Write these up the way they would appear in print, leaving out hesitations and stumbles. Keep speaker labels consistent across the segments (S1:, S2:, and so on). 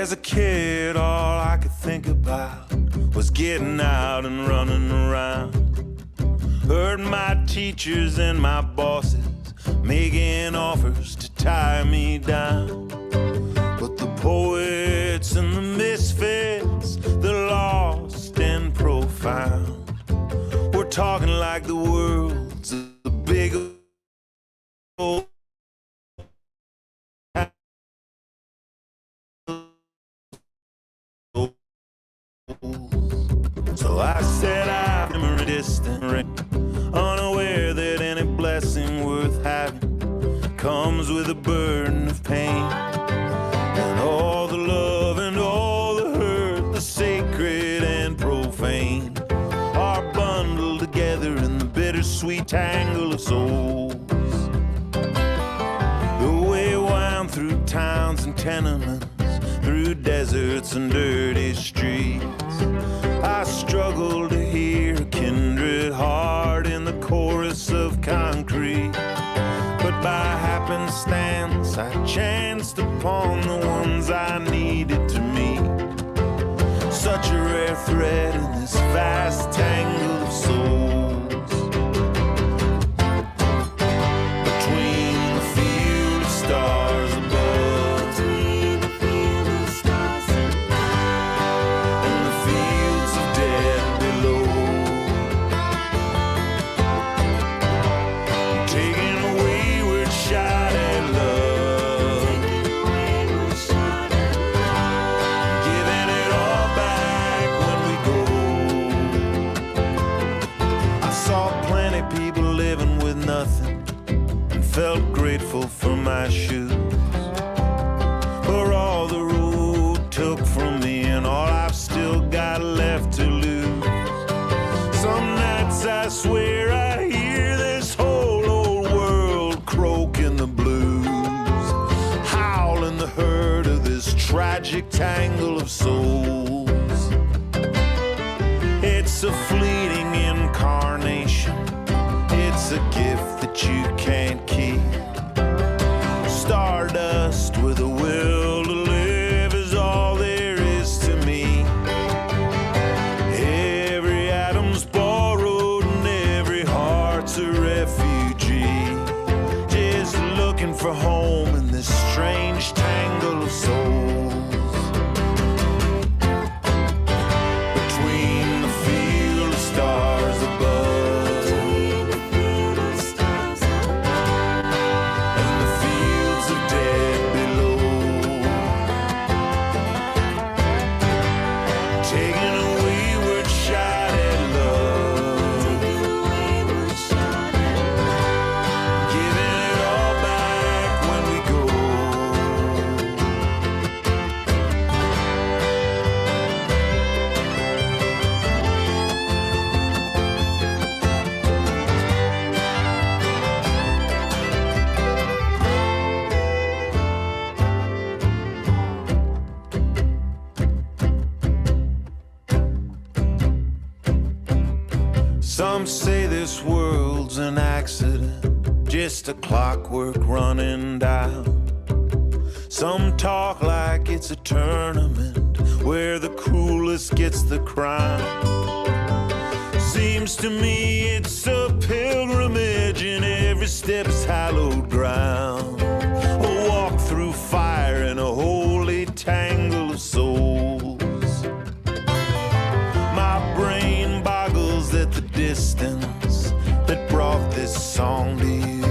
S1: As a kid, all I could think about was getting out and running around. Heard my teachers and my bosses making offers to tie me down. But the poets and the misfits, the lost and profound, we're talking like the world's a big old. So I set out from a distant ring, unaware that any blessing worth having comes with a burden of pain. And all the love and all the hurt, the sacred and profane, are bundled together in the bittersweet tangle of souls. The way wound through towns and tenements, through deserts and dirty streets, I struggle to hear a kindred heart in the chorus of concrete. But by happenstance I chanced upon the ones I needed to meet. Such a rare thread in this vast tangle of souls. Between the field of stars above, between the field of stars above, and the fields of dead below, taking a wayward shot at love, giving it all back when we go. I saw plenty people living with nothing and felt grateful for my shoes, for all the road took from me and all I've still got left to lose. Some nights I swear I hear this whole old world croaking the blues, howling the hurt of this tragic tangle of souls. It's a fleeting incarnation, it's a gift that you can't keep. Stardust with a will to live is all there is to me. Every atom's borrowed and every heart's a refugee, just looking for home in this strange tangle of souls. Between the field of stars above, and the fields of dead below, taking a wayward shot at love, giving it all back when we go. Some say this world's an accident, just a clockwork running down. Some talk like it's a tournament where the coolest gets the crown. Seems to me it's a pilgrimage and every step's hallowed ground. A walk through fire in a holy tangle of souls. My brain boggles at the distance that brought this song to you.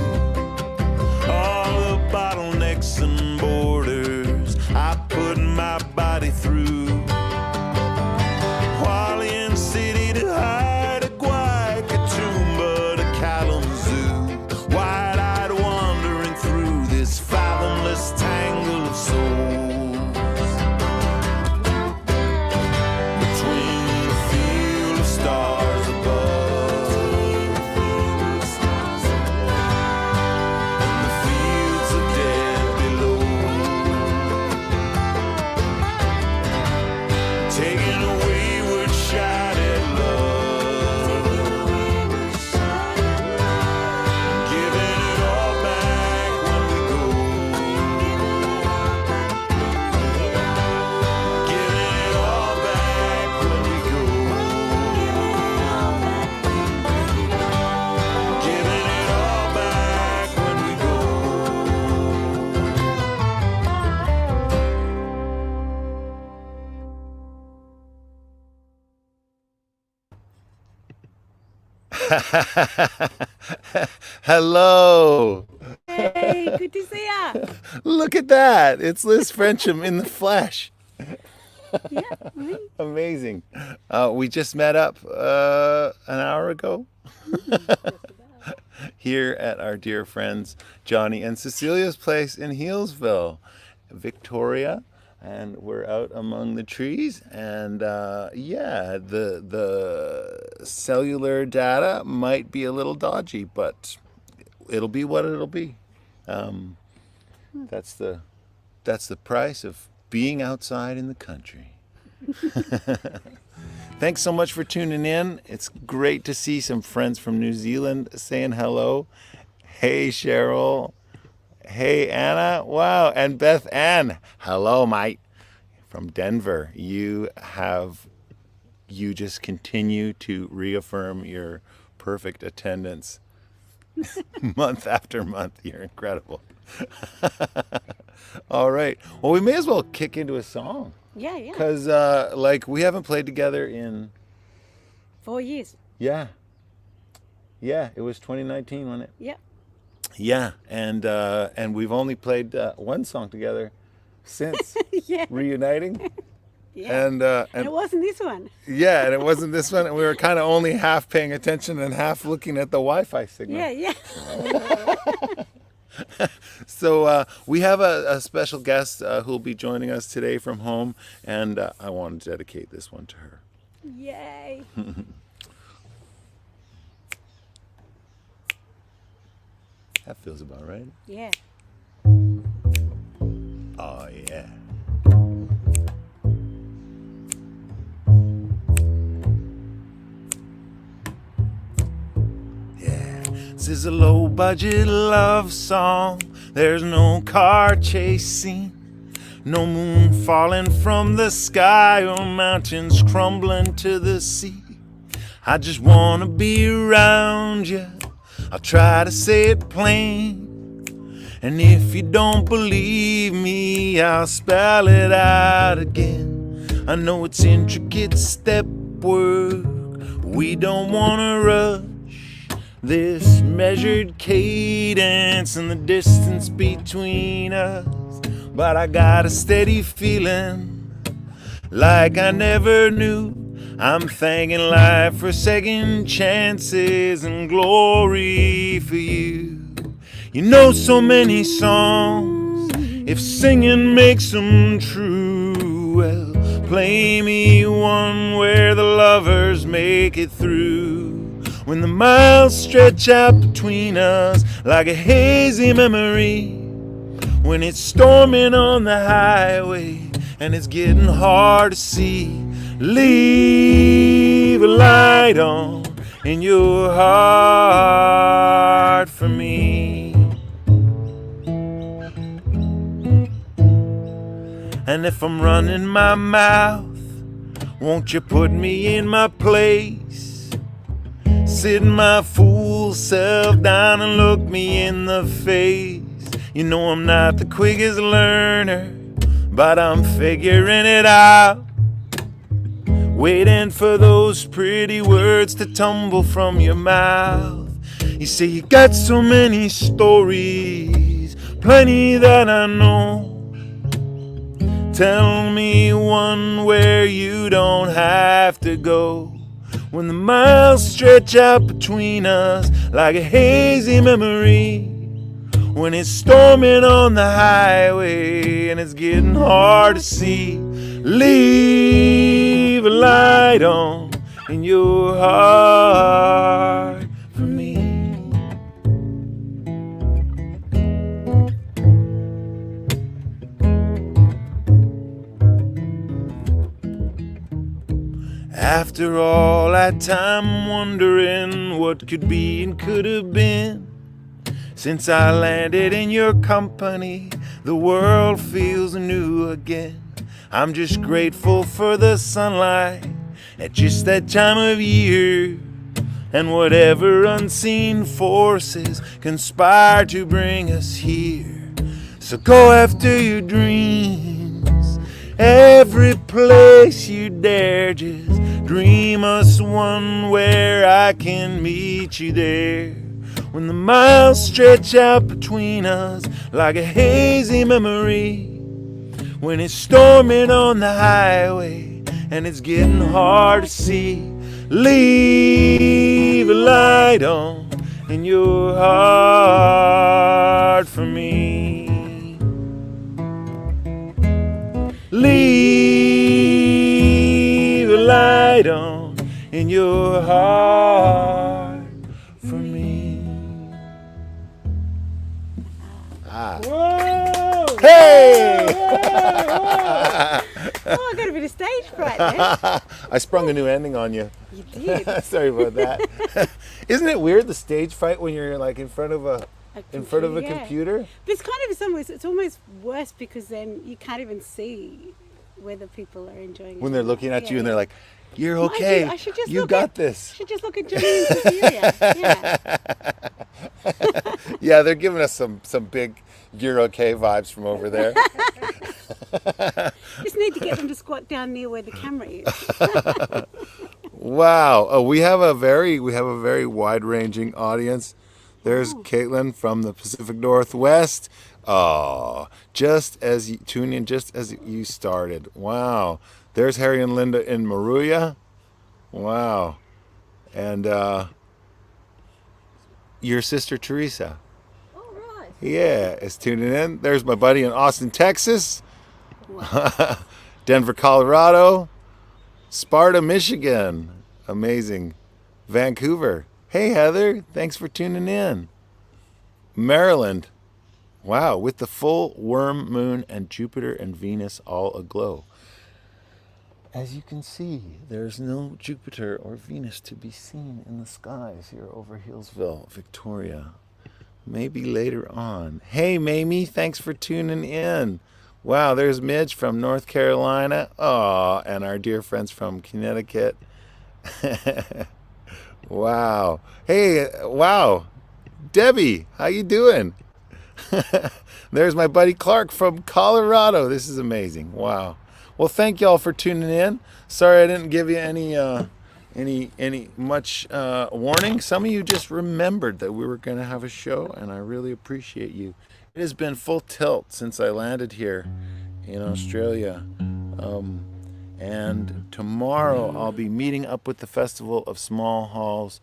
S1: All the bottlenecks and borders I put my body through. Hualien City to Haida Gwaii, Katoomba to Kalamazoo, wide-eyed wandering through
S2: Hello.
S3: Hey, good to see ya.
S2: Look at that. It's Liz Frencham in the flesh.
S3: Yeah, me.
S2: Amazing. We just met up an hour ago here at our dear friends Johnny and Cecilia's place in Healesville, Victoria. And we're out among the trees, and yeah, the cellular data might be a little dodgy, but it'll be what it'll be. Um, that's the price of being outside in the country. Thanks so much for tuning in. It's great to see some friends from New Zealand saying hello. Hey, Cheryl. Hey, Anna. Wow. And Beth Ann. Hello, mate. From Denver. You just continue to reaffirm your perfect attendance month after month. You're incredible. All right. Well, we may as well kick into a song.
S3: Yeah.
S2: Because, we haven't played together in...
S3: 4 years.
S2: Yeah. Yeah, it was 2019, wasn't it?
S3: Yep.
S2: Yeah, and we've only played one song together since
S3: Yeah.
S2: reuniting.
S3: Yeah.
S2: And
S3: it wasn't this one.
S2: yeah, and it wasn't this one. And we were kind of only half paying attention and half looking at the Wi-Fi signal.
S3: Yeah.
S2: So we have a special guest who'll be joining us today from home, and I want to dedicate this one to her.
S3: Yay.
S2: That feels about right.
S3: Yeah.
S2: Oh, yeah. Yeah. This is a low-budget love song. There's no car chase scene. No moon falling from the sky or mountains crumbling to the sea. I just wanna be around you. I'll try to say it plain. And if you don't believe me, I'll spell it out again. I know it's intricate step work. We don't wanna rush this measured cadence and the distance between us. But I got a steady feeling like I never knew. I'm thanking life for second chances and glory for you. You know so many songs, if singing makes them true. Well, play me one where the lovers make it through. When the miles stretch out between us like a hazy memory. When it's storming on the highway and it's getting hard to see. Leave a light on in your heart for me. And if I'm running my mouth, won't you put me in my place? Sit my fool self down and look me in the face. You know I'm not the quickest learner, but I'm figuring it out. Waiting for those pretty words to tumble from your mouth. You say you got so many stories, plenty that I know. Tell me one where you don't have to go. When the miles stretch out between us like a hazy memory. When it's storming on the highway and it's getting hard to see. Leave a light on in your heart for me. After all that time wondering what could be and could have been. Since I landed in your company, the world feels new again. I'm just grateful for the sunlight at just that time of year. And whatever unseen forces conspire to bring us here. So go after your dreams, every place you dare. Just Dream us one where I can meet you there. When the miles stretch out between us like a hazy memory. When it's storming on the highway and it's getting hard to see. Leave a light on in your heart for me. Leave a light on in your heart for me.
S3: Whoa!
S2: Hey!
S3: Oh, I got a bit of stage fright there.
S2: I sprung a new ending on you.
S3: You did.
S2: Sorry about that. Isn't it weird, the stage fright, when you're like in front of a
S3: Yeah.
S2: computer?
S3: But it's kind of, in some ways, it's almost worse because then you can't even see whether people are enjoying it.
S2: When they're looking at you and they're like, "You're
S3: Mind you,
S2: okay.
S3: I should just
S2: You
S3: look
S2: got
S3: at-
S2: this."
S3: I should just look at Johnny and Cecilia. Yeah.
S2: Yeah, they're giving us some big "You're okay" vibes from over there.
S3: Just need to get them to squat down near where the camera is.
S2: Wow. Oh, we have a very wide-ranging audience. There's Caitlin from the Pacific Northwest. Oh, tune in just as you started. Wow. There's Harry and Linda in Maruya. Wow. And your sister Teresa.
S3: All right.
S2: Yeah, is tuning in. There's my buddy in Austin, Texas. Denver, Colorado. Sparta, Michigan. Amazing. Vancouver. Hey, Heather. Thanks for tuning in. Maryland. Wow, with the full worm moon and Jupiter and Venus all aglow. As you can see, there's no Jupiter or Venus to be seen in the skies here over Hillsville, Victoria. Maybe later on. Hey, Mamie, thanks for tuning in. Wow, there's Midge from North Carolina. Oh, and our dear friends from Connecticut. Wow. Hey, wow. Debbie, how you doing? There's my buddy Clark from Colorado. This is amazing. Wow. Well, thank y'all for tuning in. Sorry I didn't give you any much warning. Some of you just remembered that we were going to have a show, and I really appreciate you. It has been full tilt since I landed here in Australia. And tomorrow I'll be meeting up with the Festival of Small Halls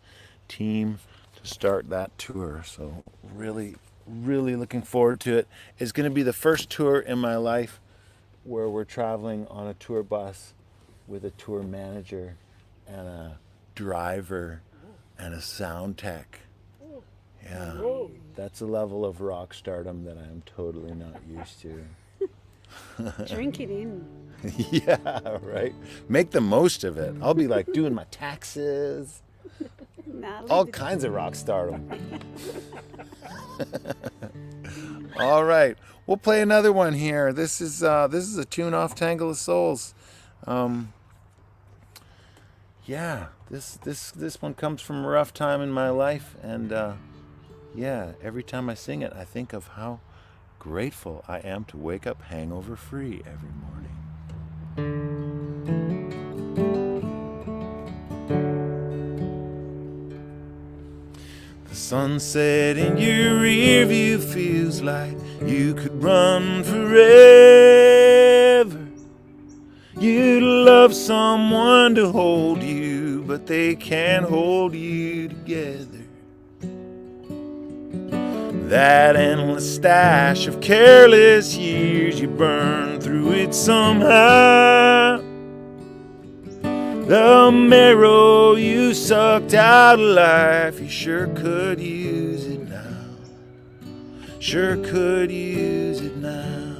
S2: team to start that tour. So really looking forward to it. It's going to be the first tour in my life where we're traveling on a tour bus with a tour manager and a driver and a sound tech. Yeah, that's a level of rock stardom that I'm totally not used to.
S3: Drink it in.
S2: Yeah, right. Make the most of it. I'll be like doing my taxes.
S3: Nah,
S2: All
S3: leave it.
S2: kinds of rock stardom. All right, we'll play another one here. This is a tune off Tangle of Souls. Yeah, this one comes from a rough time in my life, and yeah, every time I sing it, I think of how grateful I am to wake up hangover free every morning. The sunset in your rear view feels like you could run forever. You'd love someone to hold you, but they can't hold you together. That endless stash of careless years, you burn through it somehow. The marrow you sucked out of life, you sure could use it now. Sure could use it now.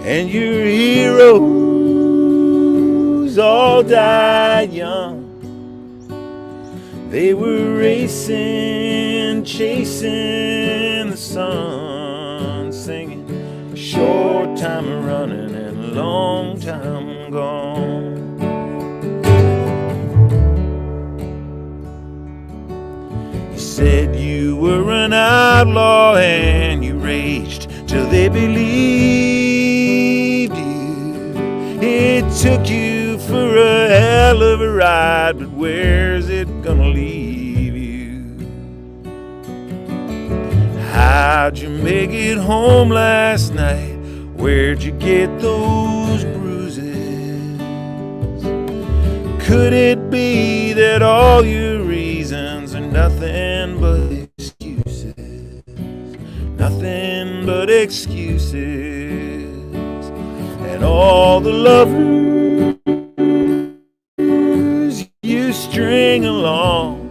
S2: And your heroes all died young. They were racing, chasing the sun, singing a short time of running and a long time gone. You said you were an outlaw and you raged till they believed you. It took you forever a hell of a ride, but where's it gonna leave you? How'd you make it home last night? Where'd you get those bruises? Could it be that all your reasons are nothing but excuses? Nothing but excuses. And all the lovers you string along,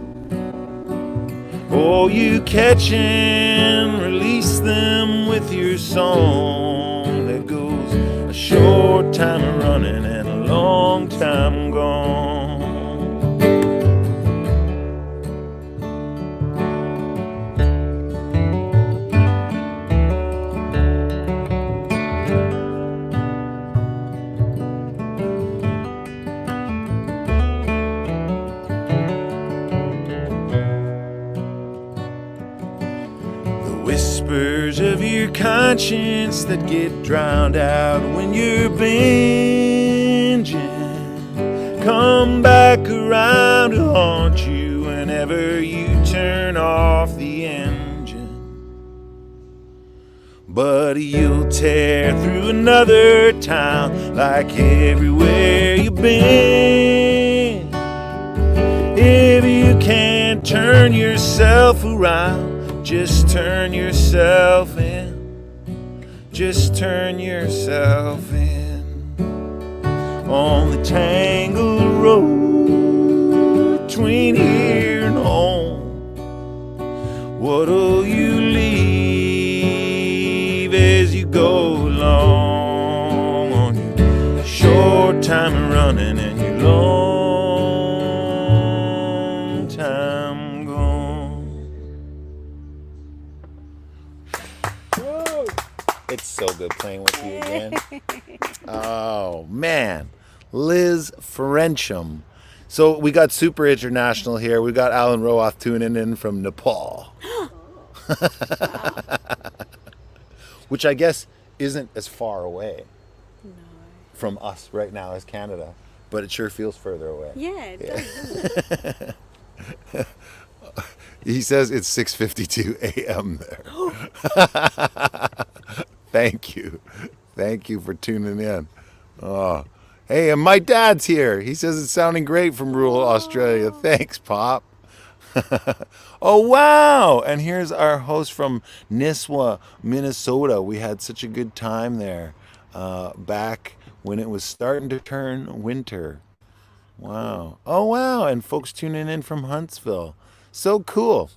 S2: oh, you catch and release them with your song that goes a short time running and a long time gone. Whispers of your conscience that get drowned out when you're binging come back around to haunt you whenever you turn off the engine. But you'll tear through another town like everywhere you've been. If you can't turn yourself around, just turn yourself in. Just turn yourself in. On the Tangle road between here and home, what'll you leave as you go along on your short time running and your long time gone? It's so good playing with you again. Oh, man. Liz Frencham. So we got super international here. We got Alan Roath tuning in from Nepal. Which I guess isn't as far away from us right now as Canada. But it sure feels further away.
S3: Yeah, it does, doesn't it?
S2: He says it's 6:52 a.m. there. Thank you. Thank you for tuning in. Oh. Hey, and my dad's here. He says it's sounding great from rural Australia. Thanks, Pop. Oh, wow. And here's our host from Nisswa, Minnesota. We had such a good time there back when it was starting to turn winter. Wow. Oh, wow. And folks tuning in from Huntsville. So cool.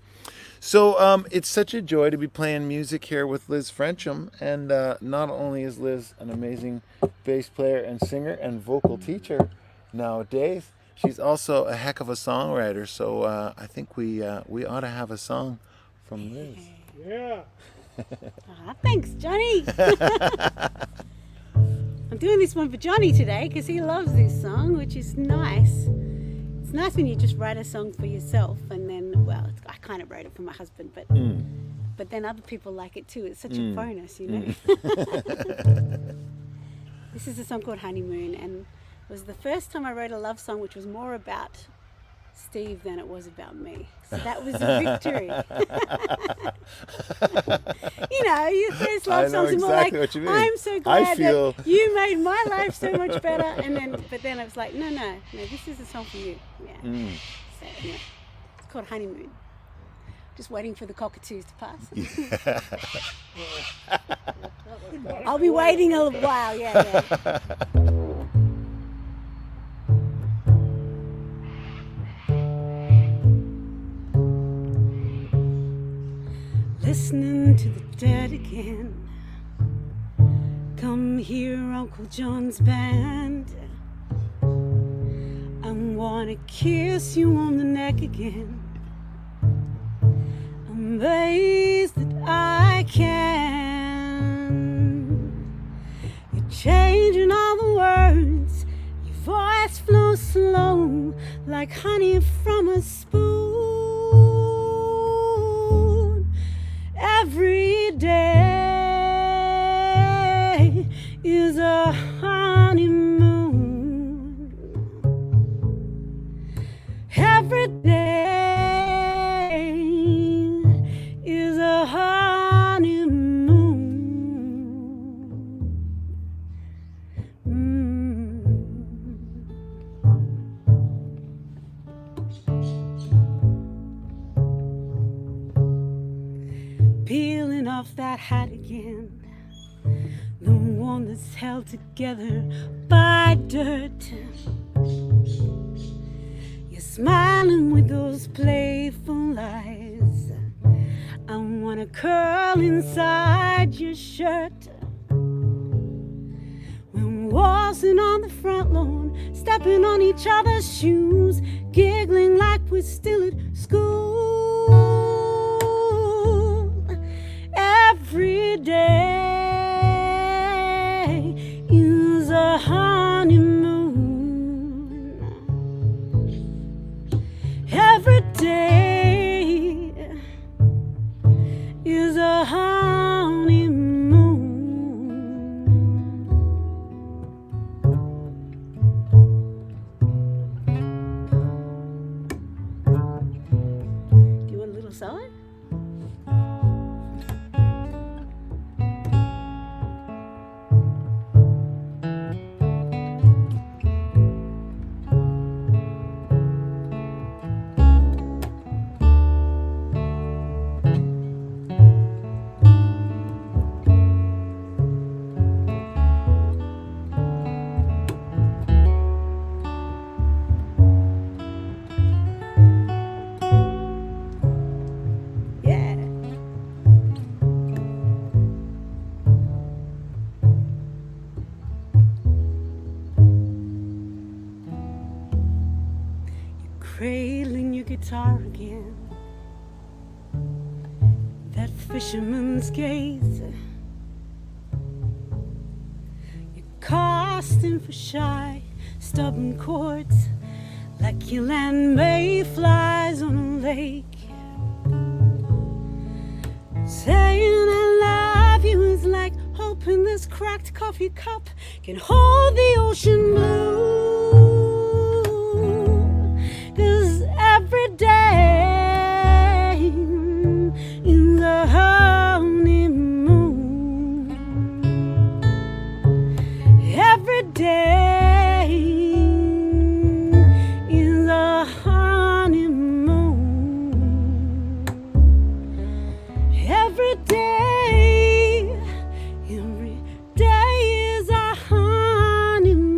S2: So it's such a joy to be playing music here with Liz Frencham. And not only is Liz an amazing bass player and singer and vocal teacher nowadays, she's also a heck of a songwriter. So I think we ought to have a song from Liz.
S4: Yeah.
S3: Thanks, Johnny. I'm doing this one for Johnny today because he loves this song, which is nice. It's nice when you just write a song for yourself and then, well, I kind of wrote it for my husband, but then other people like it too. It's such a bonus, you know. This is a song called Honeymoon, and it was the first time I wrote a love song which was more about Steve than it was about me. So that was a victory. You know, your first love songs are more
S2: exactly
S3: like,
S2: what you mean.
S3: I'm so glad
S2: feel...
S3: that you made my life so much better. But then I was like, no, this is a song for you. Yeah. So anyway, it's called Honeymoon. Just waiting for the cockatoos to pass.
S2: Yeah.
S3: I'll be waiting a while, yeah. Listening to the dead again. Come hear Uncle John's band. I wanna kiss you on the neck again. I'm amazed that I can. You're changing all the words. Your voice flows slow like honey from a spoon. Every day is a honeymoon. Every day is a honeymoon. Peeling off that hat again, the one that's held together by dirt. You're smiling with those playful eyes. I wanna curl inside your shirt. When waltzing on the front lawn, stepping on each other's shoes, giggling like we're still at school. Every day is a honeymoon. Every day is a honeymoon. Do you want a little solo? Cradling your guitar again, that fisherman's gaze. You're casting for shy, stubborn chords, like you land mayflies on a lake. Saying I love you is like hoping this cracked coffee cup can hold the ocean blue. 'Cause every day is a honeymoon. Every day is a honeymoon. Every day is a honeymoon.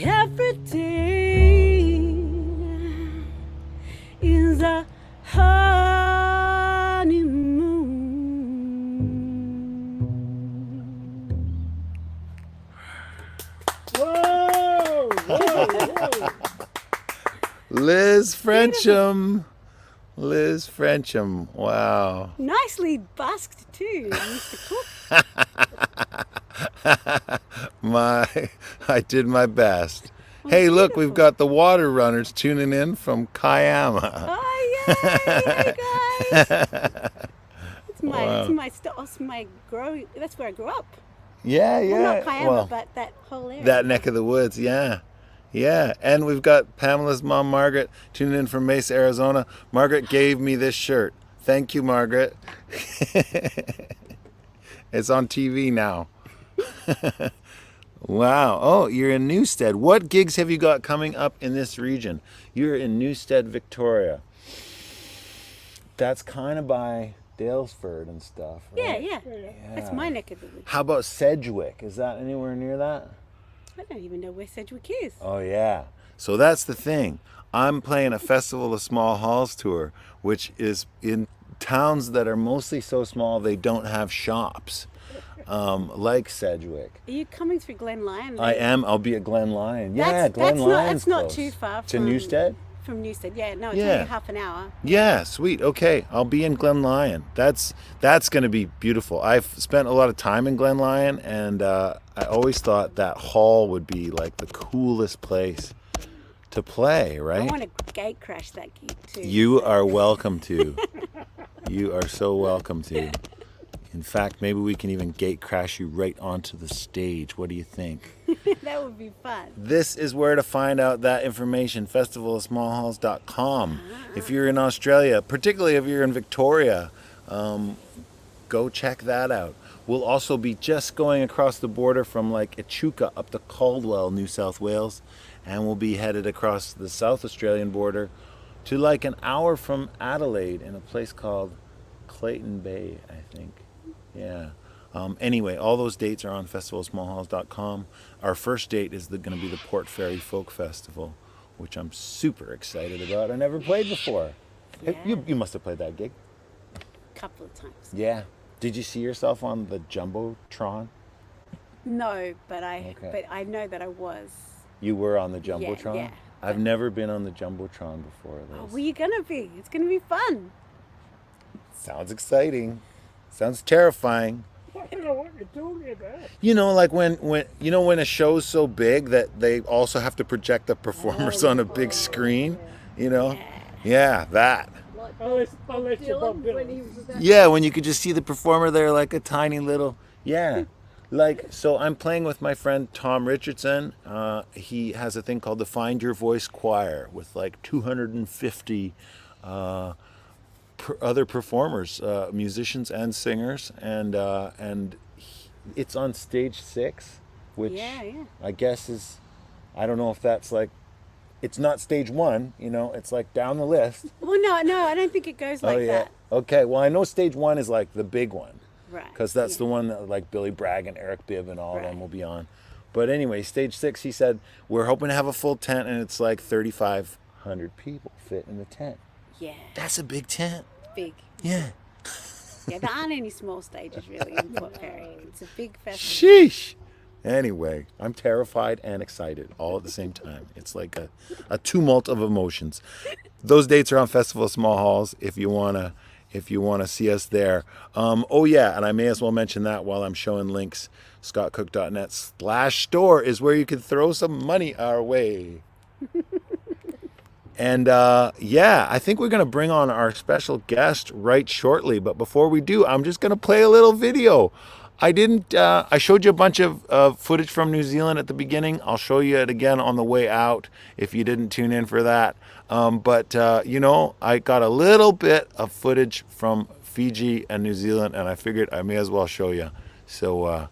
S3: Every day is a honeymoon.
S2: Whoa! Liz Frencham. Liz Frencham. Wow.
S3: Nicely busked too, Mr. Cook.
S2: I did my best. Hey, look, we've got the water runners tuning in from Kiama.
S3: Oh yeah, guys! It's my growing. That's where I grew up.
S2: Yeah.
S3: Well, not Kiama, but that whole area.
S2: That neck of the woods, yeah. Yeah, and we've got Pamela's mom, Margaret, tuning in from Mesa, Arizona. Margaret gave me this shirt. Thank you, Margaret. It's on TV now. Wow. Oh, you're in Newstead. What gigs have you got coming up in this region? You're in Newstead, Victoria. That's kind of by Dalesford and stuff, right?
S3: Yeah. That's my neck of the woods.
S2: How about Sedgwick? Is that anywhere near that?
S3: I don't even know where Sedgwick is.
S2: Oh, yeah. So that's the thing. I'm playing a Festival of Small Halls tour, which is in towns that are mostly so small they don't have shops, like Sedgwick.
S3: Are you coming through Glen Lyon?
S2: I am. I'll be at Glen Lyon. Yeah,
S3: That's
S2: Glen Lyon's
S3: that's not
S2: close.
S3: too far
S2: To
S3: from
S2: Newstead?
S3: From Newstead, yeah. No, it's
S2: Yeah.
S3: only half an hour.
S2: Yeah, sweet. Okay, I'll be in Glen Lyon. That's going to be beautiful. I've spent a lot of time in Glen Lyon, and I always thought that hall would be like the coolest place to play, right?
S3: I want to gate crash that gig too.
S2: You are welcome to. You are so welcome to. In fact, maybe we can even gate crash you right onto the stage. What do you think?
S3: That would be fun.
S2: This is where to find out that information, festivalofsmallhalls.com. If you're in Australia, particularly if you're in Victoria, go check that out. We'll also be just going across the border from like Echuca up to Caldwell, New South Wales, and we'll be headed across the South Australian border to like an hour from Adelaide in a place called Clayton Bay, I think. Yeah. Anyway, all those dates are on festivalsmallhalls.com. Our first date is going to be the Port Fairy Folk Festival, which I'm super excited about. I never played before.
S3: Yeah.
S2: You must have played that gig.
S3: A couple of times.
S2: Yeah. Did you see yourself on the Jumbotron?
S3: No, but I know that I was.
S2: You were on the Jumbotron?
S3: Yeah.
S2: I've never been on the Jumbotron before.
S3: Oh, well, you're gonna be. It's gonna be fun.
S2: Sounds exciting. Sounds terrifying.
S4: I don't know what you're talking about.
S2: You know, like when a show's so big that they also have to project the performers on a big screen. You know? Yeah, that.
S4: Unless you're Bob Dylan.
S2: Yeah, when you could just see the performer there like a tiny little, yeah. Like, so I'm playing with my friend Tom Richardson. He has a thing called the Find Your Voice Choir with like 250 other performers, musicians and singers. And it's on stage 6, which I guess is, I don't know if that's like, it's not stage 1, you know, it's like down the list.
S3: Well, no, I don't think it goes like that.
S2: Okay, well, I know stage 1 is like the big one.
S3: Right.
S2: Because that's the one that like Billy Bragg and Eric Bibb and all of them will be on. But anyway, stage 6, he said, we're hoping to have a full tent, and it's like 3,500 people fit in the tent.
S3: Yeah.
S2: That's a big tent.
S3: Big.
S2: Yeah.
S3: Yeah, there aren't any small stages really in Port Fairy. It's a big festival.
S2: Sheesh. Anyway, I'm terrified and excited all at the same time. It's like a tumult of emotions. Those dates are on Festival of Small Halls if you wanna see us there. Oh yeah, and I may as well mention that while I'm showing links. scottcook.net/store is where you can throw some money our way. And yeah, I think we're going to bring on our special guest right shortly. But before we do, I'm just going to play a little video. I showed you a bunch of footage from New Zealand at the beginning. I'll show you it again on the way out if you didn't tune in for that. But you know, I got a little bit of footage from Fiji and New Zealand, and I figured I may as well show you. So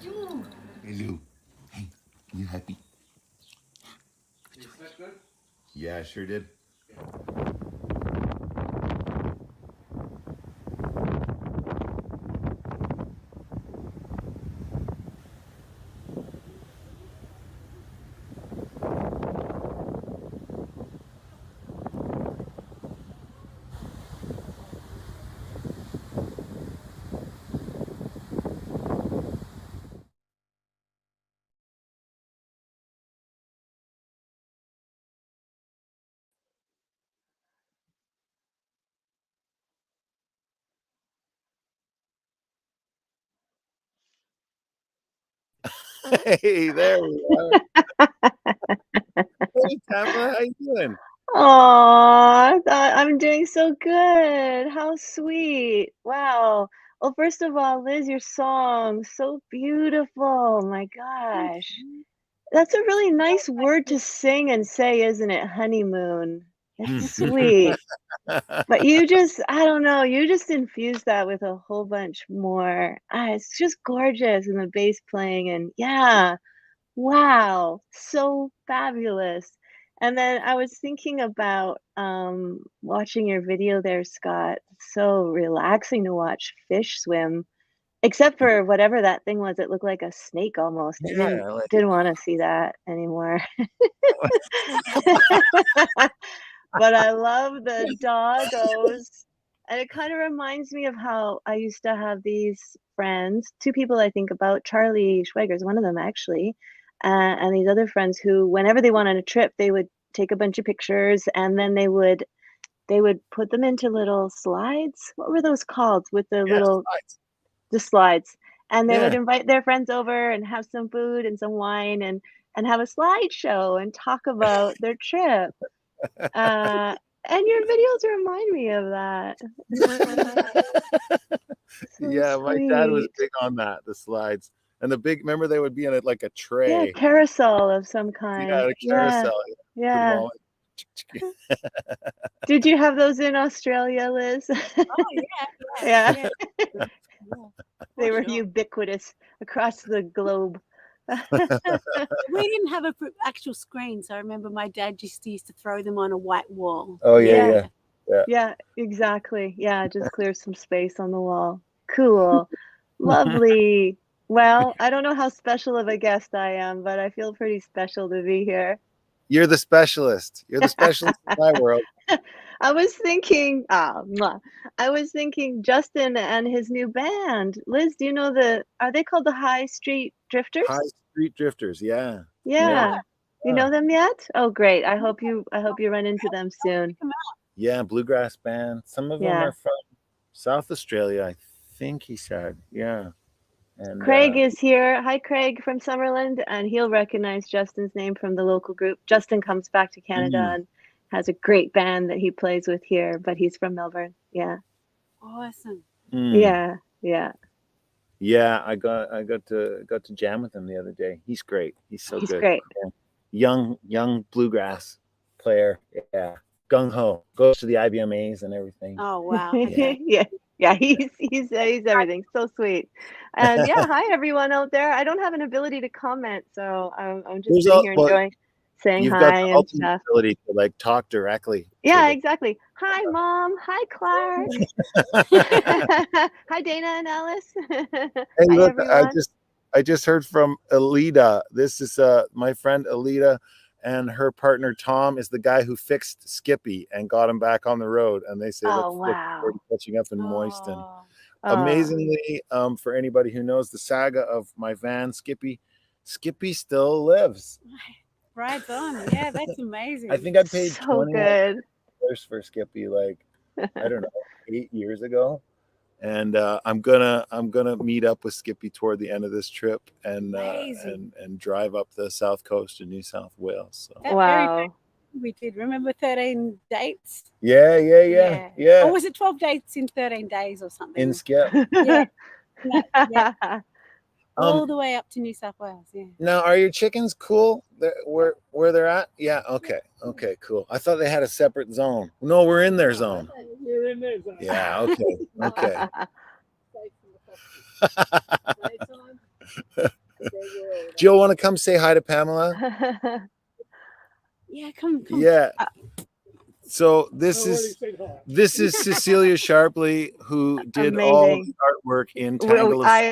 S2: Hello. Hey, you happy? Yeah, I sure did. Hey, there we are. Hey, Tamara, how you doing?
S5: Aw, I'm doing so good. How sweet. Wow. Well, first of all, Liz, your song, so beautiful. My
S3: Thank
S5: gosh.
S3: you.
S5: That's a really nice word to sing and say, isn't it? Honeymoon. It's
S2: Hmm.
S5: sweet. But I don't know, you just infused that with a whole bunch more. It's just gorgeous and the bass playing and yeah. Wow, so fabulous. And then I was thinking about watching your video there, Scott. So relaxing to watch fish swim, except for whatever that thing was. It looked like a snake almost. I didn't
S2: Yeah, like,
S5: didn't want to see that anymore. But I love the doggos. And it kind of reminds me of how I used to have these friends, two people I think about, Charlie Schweiger's one of them actually, and these other friends who, whenever they went on a trip, they would take a bunch of pictures and then they would put them into little slides. What were those called? With
S2: yeah, slides.
S5: the slides. And they would
S2: Yeah.
S5: invite their friends over and have some food and some wine and have a slideshow and talk about their trip. Uh, and your videos remind me of that. So
S2: Yeah, my dad was
S5: sweet.
S2: big on that, the slides. And the big, remember they would be in it like a
S5: Yeah,
S2: tray.
S5: carousel of some
S2: Yeah,
S5: kind.
S2: a
S5: Yeah,
S2: carousel. Put them
S5: yeah.
S2: all in.
S5: Did you have those in Australia, Liz?
S3: Oh yeah,
S5: Yeah,
S3: yeah, yeah, yeah,
S5: they
S3: for
S5: were
S3: sure.
S5: ubiquitous across the globe.
S3: We didn't have a actual screen, so I remember my dad just used to throw them on a white wall.
S2: Oh yeah,
S5: Yeah,
S2: yeah. Yeah.
S5: yeah, exactly. Yeah, just clear some space on the wall. Cool. Lovely. Well, I don't know how special of a guest I am, but I feel pretty special to be here.
S2: You're the specialist. You're the specialist in my world.
S5: I was thinking, I was thinking Justin and his new band. Liz, do you know are they called the High Street
S2: High
S5: Drifters?
S2: Street Drifters, yeah. Yeah.
S5: Yeah. You
S2: Yeah.
S5: know them yet? Oh, great. I hope you run into them soon.
S2: Yeah, bluegrass band. Some of them
S5: Yeah.
S2: are from South Australia, I think he said. Yeah. And
S5: Craig is here. Hi, Craig from Summerland, and he'll recognize Justin's name from the local group. Justin comes back to Canada
S2: mm,
S5: and has a great band that he plays with here, but he's from Melbourne. Yeah.
S3: Awesome.
S2: mm.
S5: Yeah. Yeah.
S2: Yeah, I got to jam with him the other day. He's great. He's so
S5: He's
S2: good.
S5: great.
S2: Young bluegrass player. Yeah. Gung ho. Goes to the IBMAs and everything.
S3: Oh wow. Okay.
S5: Yeah. Yeah, he's everything. So sweet. And yeah, hi everyone out there. I don't have an ability to comment, so I'm just
S2: There's
S5: sitting
S2: all
S5: here
S2: well,
S5: enjoying saying
S2: you've got
S5: hi
S2: the
S5: and
S2: ultimate
S5: stuff.
S2: ability to like talk directly to
S5: Yeah,
S2: the
S5: exactly. Hi, Mom. Hi, Clark. Hi, Dana and Alice.
S2: Hey,
S5: Hi,
S2: look,
S5: everyone.
S2: I just heard from Alita. This is my friend Alita, and her partner Tom is the guy who fixed Skippy and got him back on the road. And they say, look,
S5: Oh,
S2: forward to
S5: wow.
S2: catching up in Moyston.
S3: Oh,
S5: Oh,
S2: Amazingly, for anybody who knows the saga of my van, Skippy, Skippy still lives.
S3: right on. Yeah, that's
S2: I
S3: amazing.
S2: think I paid
S5: so
S2: $21
S5: good.
S2: for Skippy, like I don't know, 8 years ago. And I'm gonna meet up with Skippy toward the end of this trip and
S3: Amazing.
S2: and drive up the south coast of New South Wales. So
S3: That very
S5: Wow.
S3: we did. Remember 13 dates?
S2: yeah.
S3: Or was it 12 dates in 13 days or
S2: In
S3: something?
S2: Skip.
S3: Yeah. Yeah.
S2: Um,
S3: All the way up to New South Wales. Yeah.
S2: now are your chickens cool? Where they're at? Yeah. Okay. Cool. I thought they had a separate zone. No, we're in their zone.
S4: You're in there, son.
S2: Yeah. Okay.
S4: Safe from the foxes. Lights on.
S2: Jill, want to come say hi to Pamela?
S3: Yeah, come.
S2: Yeah. So
S4: I
S2: this
S4: already
S2: is
S4: said hi.
S2: Cecilia Sharpley, who did all of
S5: Amazing.
S2: the artwork in
S5: Well,
S2: Tangle.
S5: hi,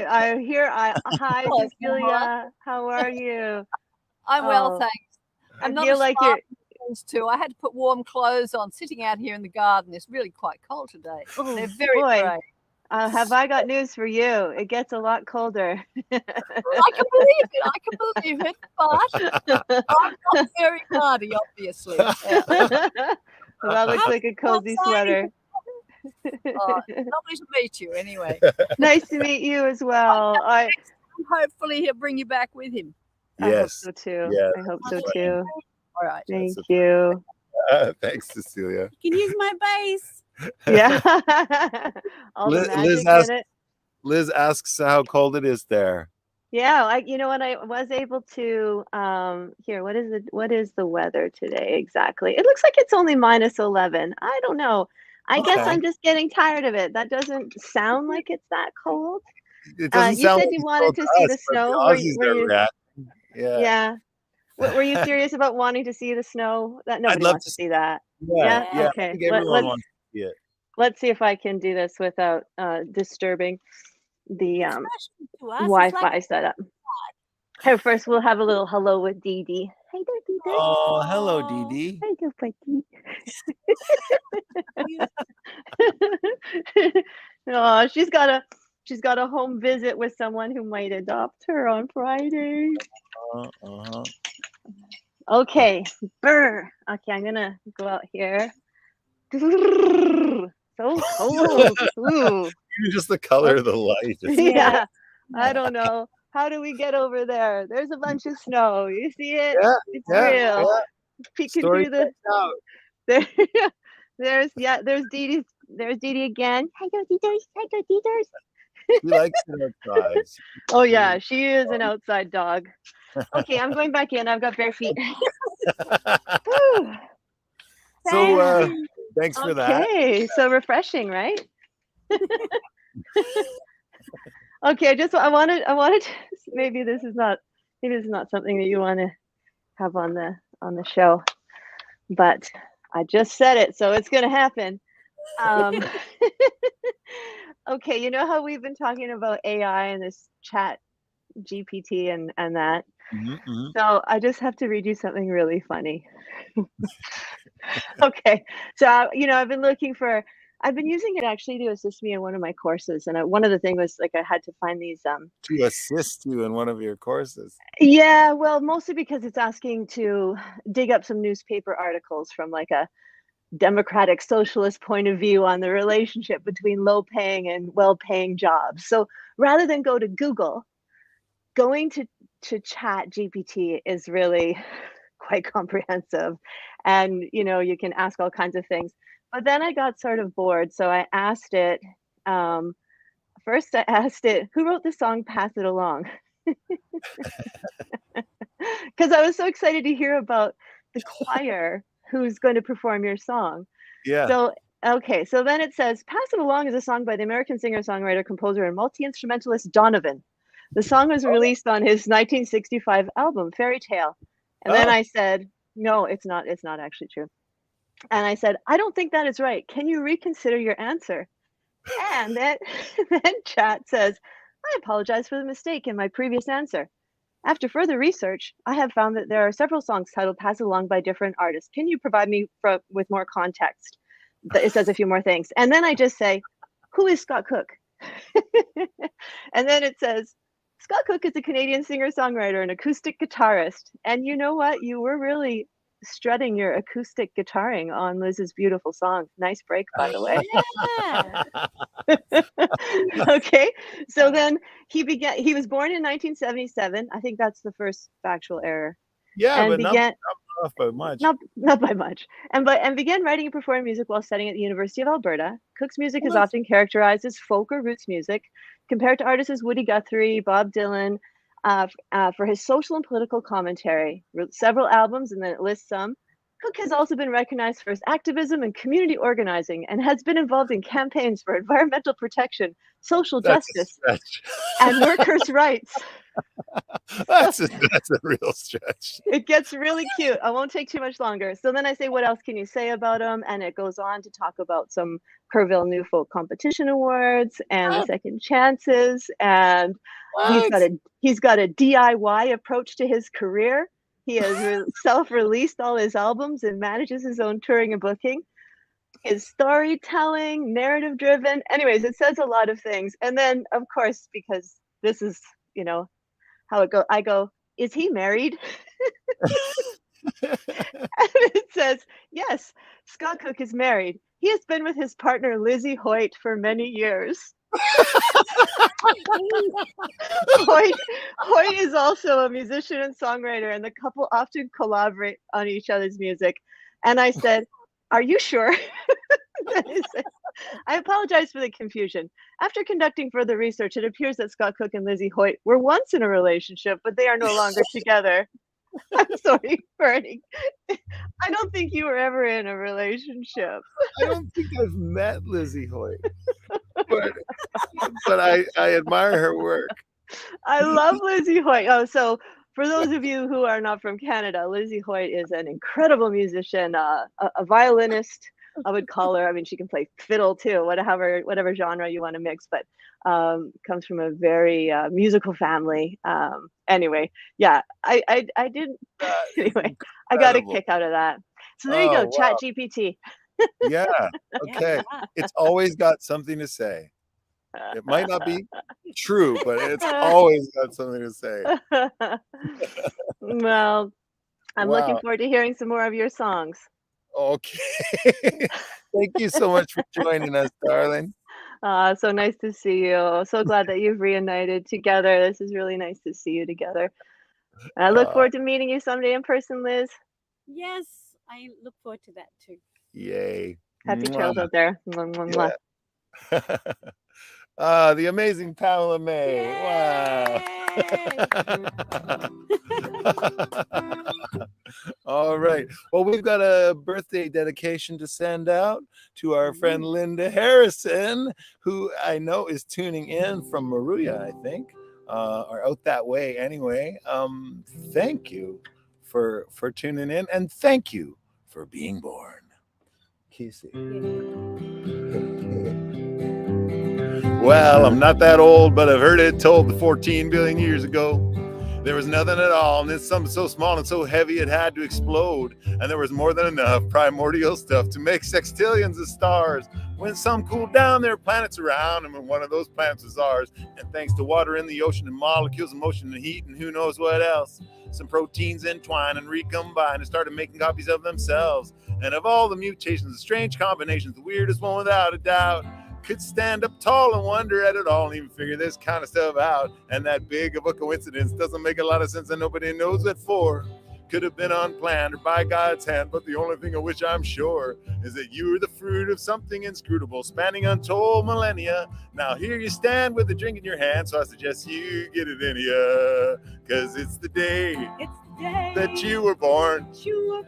S6: Hello,
S5: Cecilia. How are you?
S6: I'm well,
S5: Oh,
S6: thanks. I'm
S5: I
S6: not
S5: feel
S6: as
S5: like
S6: smart as those two. I had to put warm clothes on. Sitting out here in the garden is really quite cold today.
S5: oh
S6: They're very
S5: boy,
S6: brave.
S5: have I got news for you? It gets a lot colder.
S6: I can believe it. I can believe it. But I'm not very hardy, obviously. Yeah.
S5: Well, that looks like a cozy sweater.
S6: Lovely to meet you. Anyway,
S5: Nice to meet you as well.
S6: hopefully he'll bring you back with him.
S5: I hope
S2: Yes.
S5: so too.
S2: Yeah,
S5: I hope so
S2: that's
S5: too.
S6: All right.
S5: Thank
S2: That's
S5: you.
S2: Thanks, Cecilia.
S3: You can use my bass.
S5: Yeah. All the magic in it.
S2: Liz asks how cold it is there.
S5: Yeah, you know what, I was able to here, what is the weather today exactly? It looks like it's only -11. I don't know. I guess
S2: Okay.
S5: I'm just getting tired of it. That doesn't sound like it's that cold.
S2: It doesn't
S5: You
S2: sound
S5: said
S2: like
S5: you
S2: it's
S5: wanted
S2: cold
S5: to
S2: to
S5: see
S2: us,
S5: the
S2: but
S5: snow.
S2: the
S5: Were
S2: Aussies
S5: you,
S2: are reacting. Yeah.
S5: yeah. Were you serious about wanting to see the snow? That
S2: I'd
S5: nobody
S2: love
S5: wants
S2: to
S5: to see that.
S2: Yeah.
S5: Yeah?
S2: I
S5: Okay.
S2: think everyone wants to see it.
S5: Let's see if I can do this without disturbing the
S3: Especially to us. It's
S5: Wi-Fi
S3: like
S5: setup. Hey, first we'll have a little hello with Dee Dee. Hey there, Dee Dee.
S2: Oh, hello, Dee Dee.
S5: Hey there, buddy. Oh, she's got a home visit with someone who might adopt her on Friday.
S2: Uh-huh.
S5: Okay, brr. Okay, I'm gonna go out here. So cold. Ooh.
S2: Even just the color of the light.
S5: Yeah, I don't know. How do we get over there? There's a bunch of snow. You see it?
S2: Yeah,
S5: It's
S2: yeah,
S5: real.
S2: yeah.
S5: Peeking
S2: Story
S5: through the.
S2: checks out.
S5: There's Dee Dee. There's Dee Dee again. Hi, go Deeters. Hi, go Deeters.
S2: She likes it outside.
S5: Oh yeah, she is an outside dog. Okay, I'm going back in. I've got bare feet. Whew.
S2: So thanks for that.
S5: Okay, so refreshing, right? Okay, I wanted to, maybe this is not something that you want to have on the show, but I just said it, so it's gonna happen. Okay, you know how we've been talking about AI and this chat GPT and that.
S2: Mm-hmm.
S5: So I just have to read you something really funny. Okay, so I've been using it actually to assist me in one of my courses, and one of the things was like I had to find these.
S2: To assist you in one of your courses.
S5: Yeah, well, mostly because it's asking to dig up some newspaper articles from like a democratic socialist point of view on the relationship between low-paying and well-paying jobs. So rather than go to Google, going to chat GPT is really quite comprehensive, and you can ask all kinds of things. But then I got sort of bored, so I asked it, first I asked it, who wrote the song Pass It Along? Because I was so excited to hear about the choir who's going to perform your song.
S2: Yeah.
S5: So then it says, Pass It Along is a song by the American singer, songwriter, composer, and multi-instrumentalist Donovan. The song was released on his 1965 album, Fairy Tale. And then I said, no, it's not actually true. And I said, I don't think that is right. Can you reconsider your answer? And then chat says, I apologize for the mistake in my previous answer. After further research, I have found that there are several songs titled Pass It Along by different artists. Can you provide me with more context? It says a few more things. And then I just say, who is Scott Cook? And then it says, Scott Cook is a Canadian singer-songwriter and acoustic guitarist. And you know what? You were really strutting your acoustic guitaring on Liz's beautiful song. Nice break, by the way.
S3: yeah.
S5: Okay, so then he was born in 1977. I think that's the first factual error.
S2: Yeah,
S5: and
S2: but not by much.
S5: Not by much. And began writing and performing music while studying at the University of Alberta. Cook's music is often characterized as folk or roots music, compared to artists as Woody Guthrie, Bob Dylan, for his social and political commentary. Wrote several albums, and then it lists some. Cook has also been recognized for his activism and community organizing, and has been involved in campaigns for environmental protection, social justice, and workers' rights.
S2: That's a real stretch.
S5: It gets really cute. I won't take too much longer. So then I say, what else can you say about him? And it goes on to talk about some Kerrville New Folk Competition Awards and the
S6: What?
S5: Second Chances. And he's got a DIY approach to his career. He has self-released all his albums and manages his own touring and booking. His storytelling, narrative driven. Anyways, it says a lot of things. And then, of course, because this is, how it goes, I go, is he married? And it says, yes, Scott Cook is married. He has been with his partner Lizzie Hoyt for many years. Hoyt is also a musician and songwriter, and the couple often collaborate on each other's music. And I said, are you sure? I apologize for the confusion. After conducting further research, it appears that Scott Cook and Lizzie Hoyt were once in a relationship, but they are no longer together. I'm sorry for any. I don't think you were ever in a relationship.
S2: I don't think I've met Lizzie Hoyt, but I admire her work.
S5: I love Lizzie Hoyt. Oh, so for those of you who are not from Canada, Lizzie Hoyt is an incredible musician, a violinist, I would call her. I mean, she can play fiddle too, whatever genre you want to mix, but comes from a very musical family. Anyway, yeah, I did. Anyway, I got a kick out of that. So there you go,
S2: wow.
S5: Chat GPT.
S2: Yeah. Okay. It's always got something to say. It might not be true, but it's always got something to say.
S5: Well, I'm looking
S2: Wow.
S5: forward to hearing some more of your songs.
S2: Okay. Thank you so much for joining us, darling.
S5: So nice to see you. So glad that you've reunited together. This is really nice to see you together. And I look forward to meeting you someday in person, Liz.
S3: Yes, I look forward to that too.
S2: Yay.
S5: Happy trails out there. Mwah, mwah, mwah.
S2: Yeah. The amazing Pamela May. Wow. All right. Well, we've got a birthday dedication to send out to our friend Linda Harrison, who I know is tuning in from Maruya, I think, or out that way anyway. Thank you for tuning in, and thank you for being born. Kissy. Well, I'm not that old, but I've heard it told that 14 billion years ago there was nothing at all, and it's something so small and so heavy it had to explode, and there was more than enough primordial stuff to make sextillions of stars. When some cooled down, there were planets around, and when one of those planets was ours, and thanks to water in the ocean and molecules of motion and heat and who knows what else, some proteins entwined and recombined and started making copies of themselves. And of all the mutations, the strange combinations, the weirdest one without a doubt, could stand up tall and wonder at it all and even figure this kind of stuff out. And that big of a coincidence doesn't make a lot of sense, and nobody knows what for. Could have been unplanned or by God's hand, but the only thing of which I'm sure is that you are the fruit of something inscrutable, spanning untold millennia. Now here you stand with a drink in your hand, so I suggest you get it in ya, cause it's the day that you were born.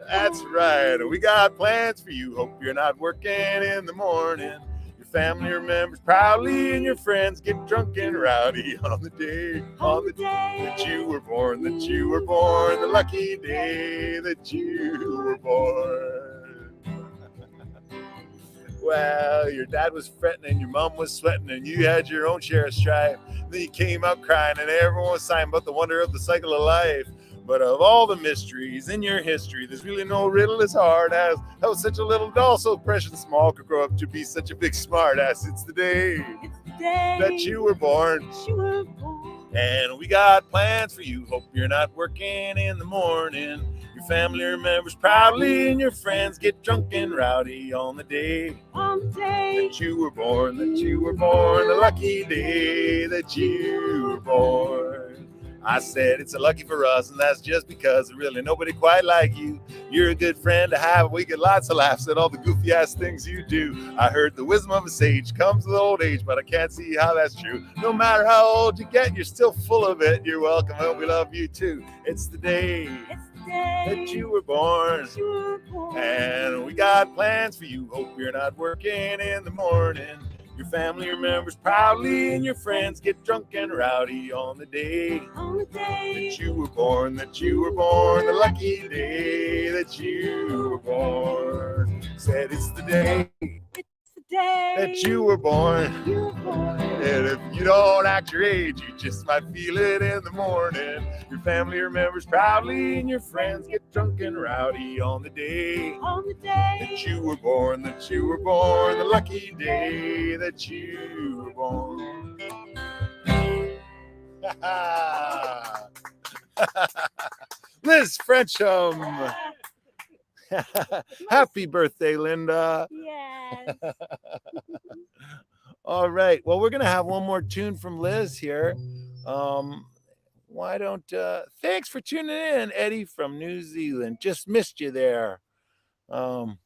S2: That's right. We got plans for you. Hope you're not working in the morning. Your family remembers proudly, and your friends get drunk and rowdy on the day that you were born, the lucky day that you were born. Well, your dad was fretting and your mom was sweating, and you had your own share of strife. Then you came out crying, and everyone was sighing about the wonder of the cycle of life. But of all the mysteries in your history, there's really no riddle as hard as how such a little doll so precious and small could grow up to be such a big smart ass. It's the day that you were born. And we got plans for you. Hope you're not working in the morning. Your family remembers proudly, and your friends get drunk and rowdy on the day that you were born, the lucky day that you were born. I said it's a lucky for us, and that's just because there's really nobody quite like you. You're a good friend to have. We get lots of laughs at all the goofy ass things you do. I heard the wisdom of a sage comes with old age, but I can't see how that's true. No matter how old you get, you're still full of it. You're welcome, and we love you too. It's the day that you were born, and we got plans for you. Hope you're not working in the morning. Your family remembers proudly, and your friends get drunk and rowdy on the day that you were born, the lucky day that you were born. Said it's the day that you were born. And if you don't act your age, you just might feel it in the morning. Your family remembers proudly, and your friends get drunk and rowdy on the day that you were born, the lucky day that you were born. Liz Frencham. Happy birthday, Linda.
S3: Yes.
S2: All right. Well, we're going to have one more tune from Liz here. Why don't, thanks for tuning in, Eddie from New Zealand. Just missed you there. All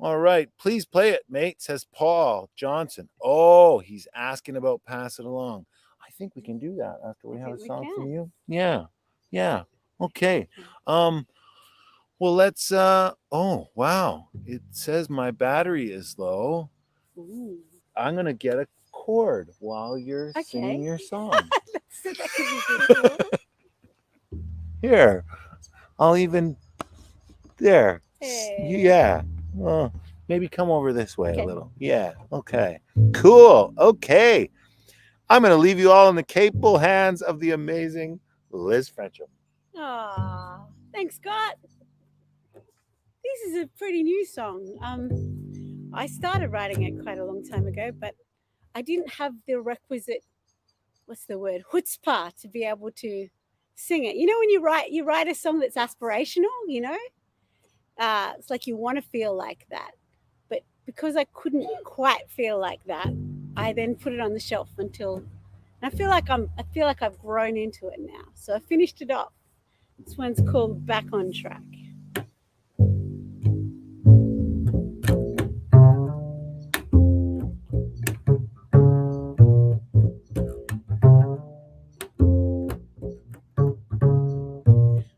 S2: right. Please play it, mate, says Paul Johnson. Oh, he's asking about Pass It Along. I think we can do that after we have a song from you. Yeah. Yeah. Okay. Well, let's, oh, wow. It says my battery is low.
S3: Ooh.
S2: I'm going to get a chord while you're singing your song.
S3: So that could be good.
S2: Here. I'll even, there.
S3: Hey.
S2: Yeah. Well, maybe come over this way a little. Yeah. Okay. Cool. Okay. I'm going to leave you all in the capable hands of the amazing Liz Frencham.
S3: Aw, thanks, Scott. This is a pretty new song. I started writing it quite a long time ago, but I didn't have the requisite, what's the word, chutzpah to be able to sing it. You know, when you write a song that's aspirational, you know, it's like you want to feel like that. But because I couldn't quite feel like that, I then put it on the shelf until, and I feel like I've grown into it now. So I finished it off. This one's called Back on Track.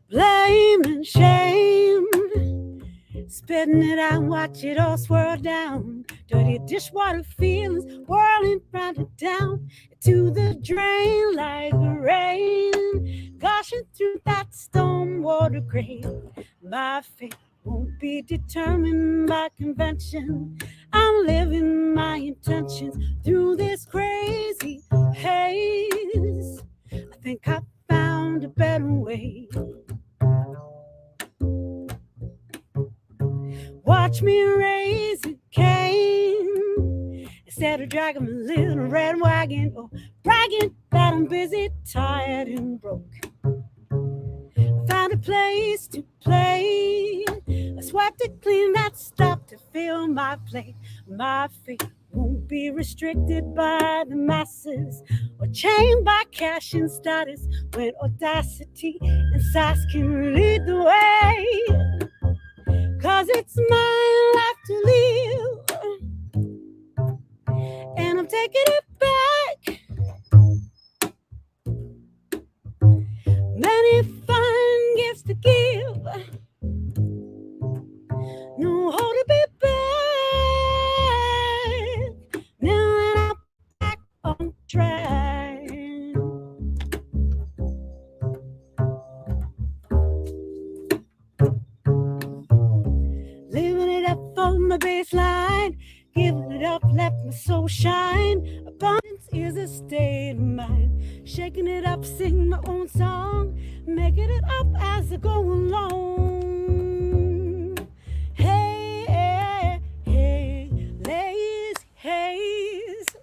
S3: Blame and shame, spitting it out, watch it all swirl down. Dirty dishwater feelings whirling round and down to the drain like rain, gushing through that stormwater grave. My fate won't be determined by convention. I'm living my intentions through this crazy haze. I think I found a better way. Watch me raise a cane instead of dragging my little red wagon or bragging that I'm busy, tired, and broke. I found a place to play. I swept it clean, that stopped to fill my plate. My fate won't be restricted by the masses or chained by cash and status when audacity and sass can lead the way. 'Cause it's my life to live, and I'm taking it back. Many fine gifts to give, no holding me back. Now that I'm back on track. Living it up on my baseline, giving it up, let my soul shine. Abundance is a state of mind. Shaking it up, sing my own song, making it up as I go along. Hey, hey, hey, lazy haze.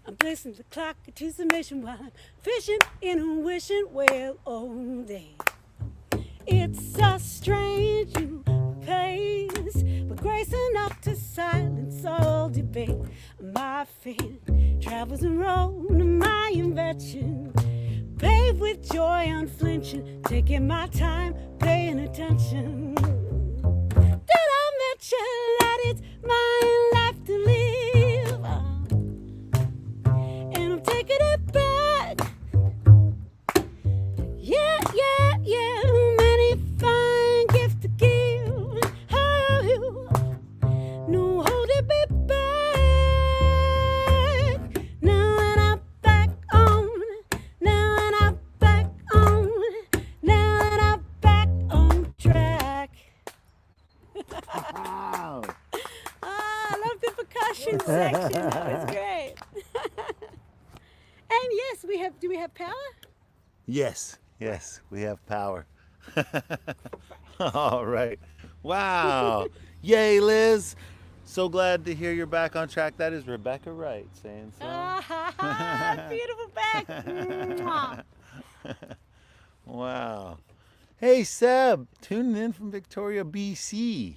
S3: I'm placing the clock into submission while I'm fishing in a wishing well all day. It's a strange new pace, but grace enough to silence all debate. My fate travels a road of my invention, paved with joy unflinching, taking my time, paying attention. Did I mention that it's my life to live? And I'm taking it back. Yeah, yeah, yeah. Many fine gifts to give. Oh, no holding me back. And yes, we have. Do we have power?
S2: Yes, we have power. All right. Wow. Yay, Liz. So glad to hear you're back on track. That is Rebecca Wright saying so.
S3: Beautiful back. Mwah.
S2: Wow. Hey, Seb, tuning in from Victoria, BC.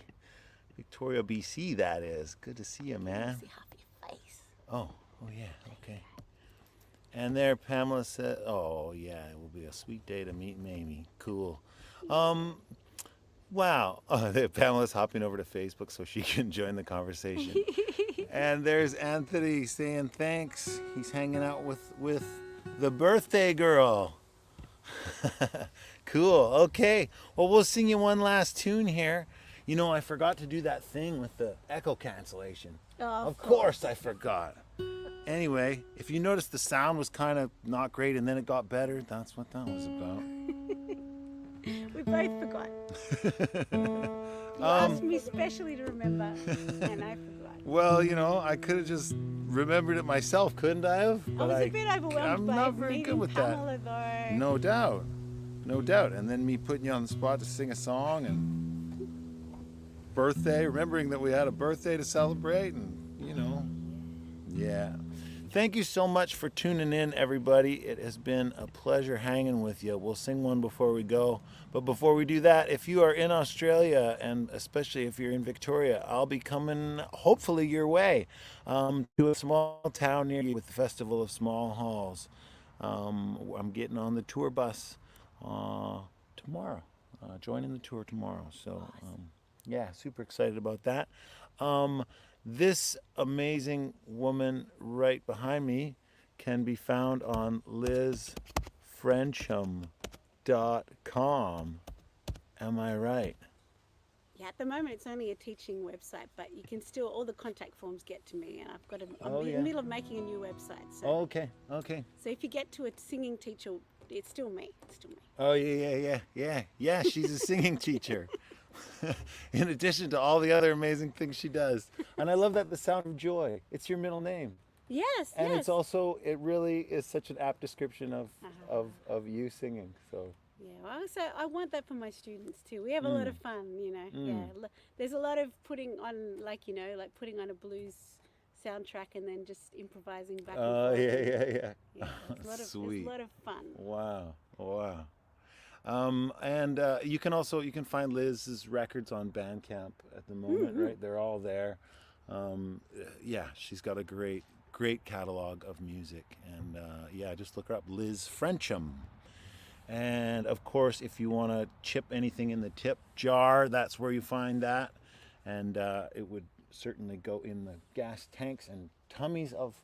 S2: Victoria, BC, that is. Good to see you, man.
S3: See half your face.
S2: Oh yeah, okay. And there, Pamela said, oh yeah, it will be a sweet day to meet Mamie. Cool. Wow. Pamela's hopping over to Facebook so she can join the conversation. And there's Anthony saying thanks. He's hanging out with the birthday girl. Cool. Okay. Well, we'll sing you one last tune here. You know, I forgot to do that thing with the echo cancellation.
S3: Oh,
S2: Of course I forgot. Anyway, if you notice the sound was kind of not great and then it got better, that's what that was about.
S3: We both forgot. You asked me specially to remember, and I forgot.
S2: Well, you know, I could have just remembered it myself, couldn't I have?
S3: I was a bit overwhelmed
S2: I'm
S3: by
S2: not very
S3: meeting
S2: good with
S3: Pamela,
S2: that.
S3: though.
S2: No doubt. No doubt. And then me putting you on the spot to sing a song and birthday, remembering that we had a birthday to celebrate and, you know, yeah. Thank you so much for tuning in, everybody. It has been a pleasure hanging with you. We'll sing one before we go. But before we do that, if you are in Australia, and especially if you're in Victoria, I'll be coming, hopefully, your way to a small town near you with the Festival of Small Halls. I'm getting on the tour bus tomorrow, joining the tour tomorrow. So, yeah, super excited about that. This amazing woman right behind me can be found on LizFrencham.com. Am I right?
S3: Yeah, at the moment it's only a teaching website, but you can still, all the contact forms get to me, and I'm in the middle of making a new website. So,
S2: Okay.
S3: so if you get to a singing teacher, it's still me. It's still me.
S2: Oh, yeah, she's a singing teacher. In addition to all the other amazing things she does. And I love that, the sound of joy. It's your middle name.
S3: Yes,
S2: And
S3: yes.
S2: it's also, it really is such an apt description of you singing. So
S3: Yeah, well, so I want that for my students too. We have a lot of fun, you know. Yeah, there's a lot of putting on, like, you know, like putting on a blues soundtrack and then just improvising back and forth.
S2: yeah.
S3: There's
S2: Sweet.
S3: a lot of fun.
S2: Wow. And you can find Liz's records on Bandcamp at the moment, right? They're all there. Yeah, she's got a great catalog of music, and yeah, just look her up, Liz Frencham. And of course, if you want to chip anything in the tip jar, that's where you find that, and it would certainly go in the gas tanks and tummies of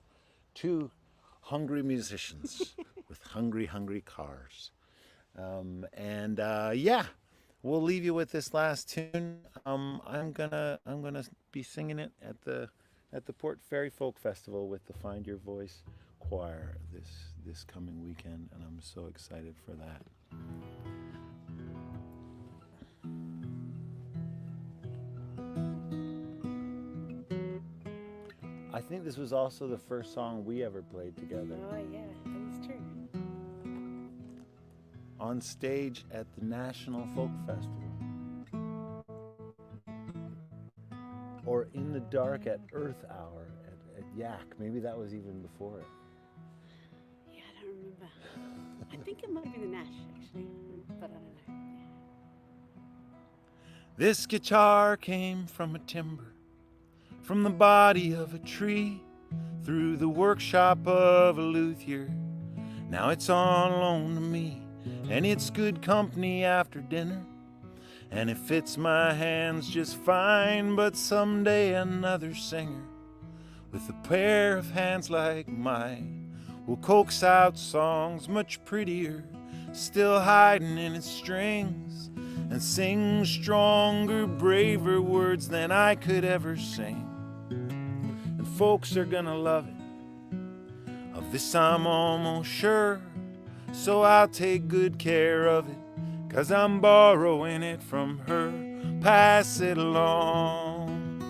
S2: two hungry musicians with hungry cars. Yeah, we'll leave you with this last tune. I'm gonna be singing it at the Port Fairy Folk Festival with the Find Your Voice Choir this coming weekend, and I'm so excited for that. I think this was also the first song we ever played together.
S3: Oh yeah, that is true.
S2: On stage at the National Folk Festival, or in the dark at Earth Hour at Yak. Maybe that was even before it.
S3: Yeah, I don't remember. I think it might be the Nash actually, but I don't know. Yeah.
S2: This guitar came from a timber, from the body of a tree, through the workshop of a luthier. Now it's on loan to me, and it's good company after dinner, and it fits my hands just fine. But someday another singer with a pair of hands like mine will coax out songs much prettier, still hiding in its strings, and sing stronger, braver words than I could ever sing. And folks are gonna love it, of this I'm almost sure. So I'll take good care of it, 'cause I'm borrowing it from her. Pass it along,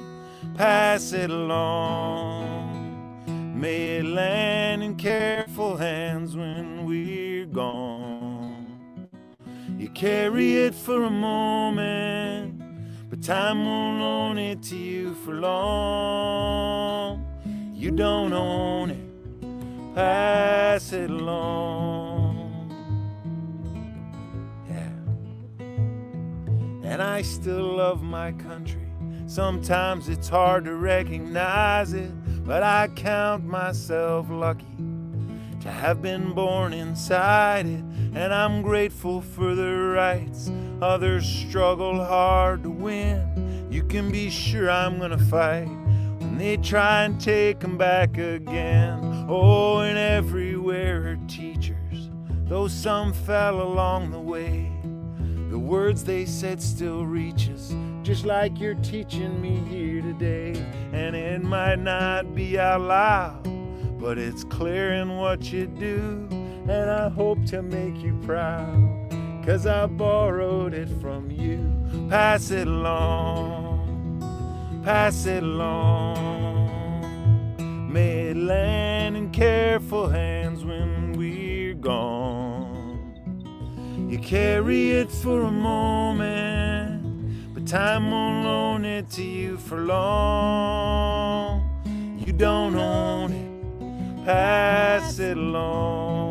S2: pass it along. May it land in careful hands when we're gone. You carry it for a moment, but time won't loan it to you for long. You don't own it, pass it along. Yeah. And I still love my country. Sometimes it's hard to recognize it, but I count myself lucky to have been born inside it. And I'm grateful for the rights others struggle hard to win. You can be sure I'm gonna fight when they try and take them back again. Oh, and everywhere are teachers, though some fell along the way. The words they said still reach us, just like you're teaching me here today. And it might not be out loud, but it's clear in what you do. And I hope to make you proud, 'cause I borrowed it from you. Pass it along, pass it along. May it land in careful hands when we're gone. You carry it for a moment, but time won't loan it to you for long. You don't own it, pass it along.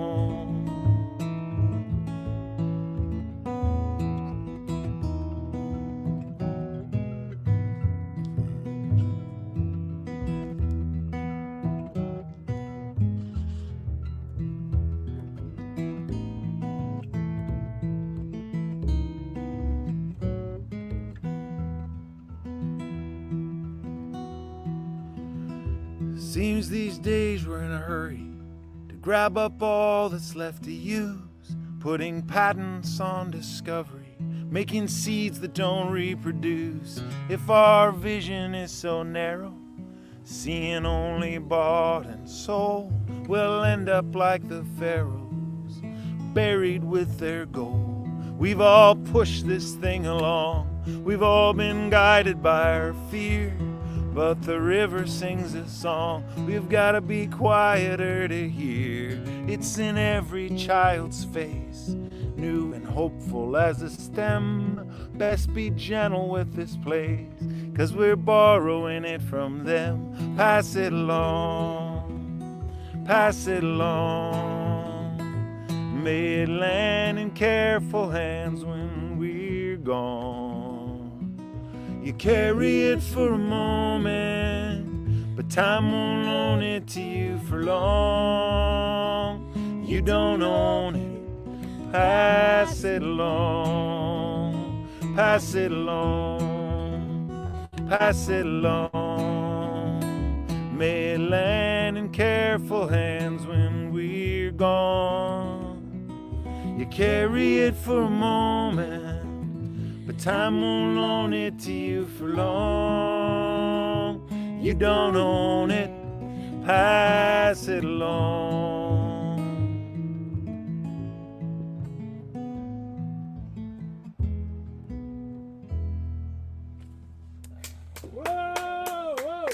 S2: Seems these days we're in a hurry to grab up all that's left to use, putting patents on discovery, making seeds that don't reproduce. If our vision is so narrow, seeing only bought and sold, we'll end up like the pharaohs, buried with their gold. We've all pushed this thing along, we've all been guided by our fear, but the river sings a song we've gotta be quieter to hear. It's in every child's face, new and hopeful as a stem. Best be gentle with this place, 'cause we're borrowing it from them. Pass it along, pass it along. May it land in careful hands when we're gone. You carry it for a moment, but time won't loan it to you for long. You don't own it, pass it along, pass it along, pass it along. May it land in careful hands when we're gone. You carry it for a moment, but time won't loan it to you for long. You don't own it, pass it along.
S4: Whoa, whoa.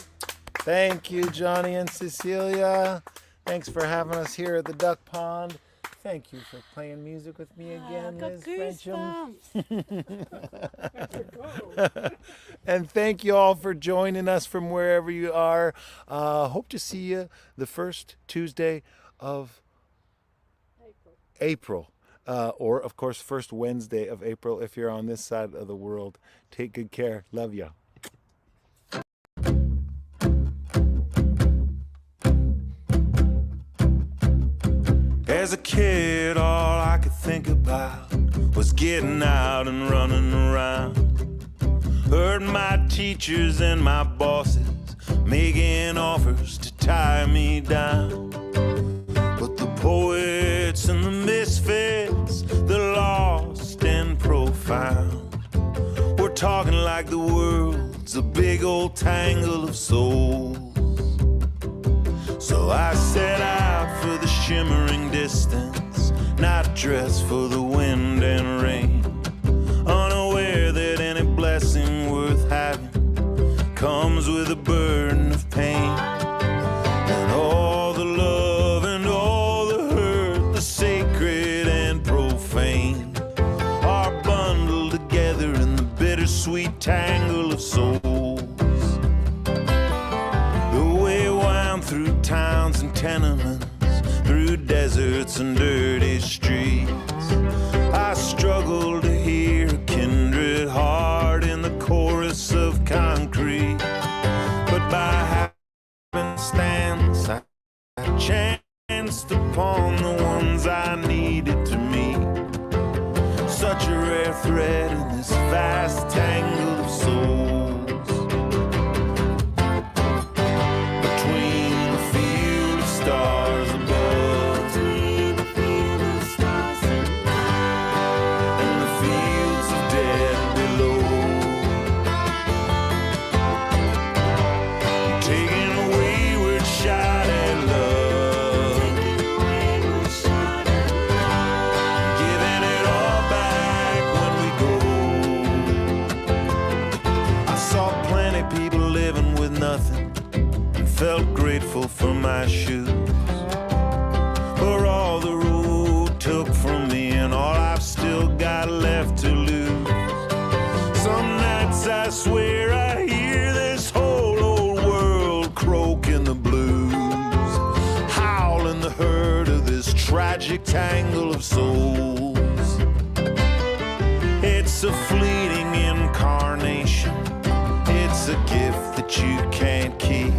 S2: Thank you, Johnny and Cecilia. Thanks for having us here at the Duck Pond. Thank you for playing music with me again,
S3: got
S2: Liz Frencham.
S3: goosebumps.
S2: And thank you all for joining us from wherever you are. Hope to see you the first Tuesday of April. Or, of course, first Wednesday of April if you're on this side of the world. Take good care. Love ya. As a kid, all I could think about was getting out and running around. Heard my teachers and my bosses making offers to tie me down. But the poets and the misfits, the lost and profound, we're talking like the world's a big old tangle of souls. So I set out for the shimmering distance, not dressed for the wind and rain, unaware that any blessing worth having comes with a burden of pain. And all
S1: skirts and dirty streets. I struggle to hear a kindred heart in the chorus of concrete. But by happenstance, I chanced upon the ones I needed to meet. Such a rare thread in this vast tangle of souls. Between the field of stars above, between the field of stars above, and the fields of dead below. Taking a wayward shot at love, taking a wayward shot at love, giving it all back when we go. I saw plenty people living with nothing and felt grateful for my shoes, for all the road took from me and all I've still got left to lose. Some nights I swear I hear this whole old world croaking the blues, howling the hurt of this tragic tangle of souls. It's a fleeting incarnation, it's a gift that you can't keep.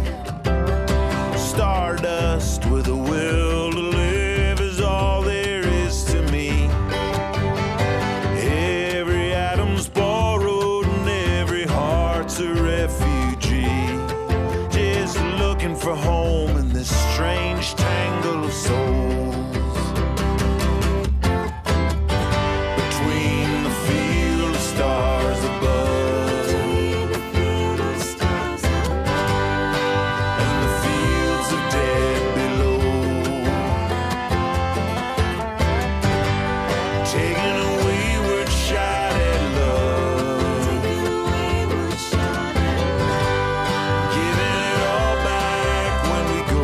S1: Stardust with a will to live is all there is to me. Every atom's borrowed and every heart's a refugee, just looking for home in this strange tangle of souls. Between the field of stars above, between the field of stars above, and the fields of dead below. Taking a wayward shot at love, taking a wayward shot at love, giving it all back when we go.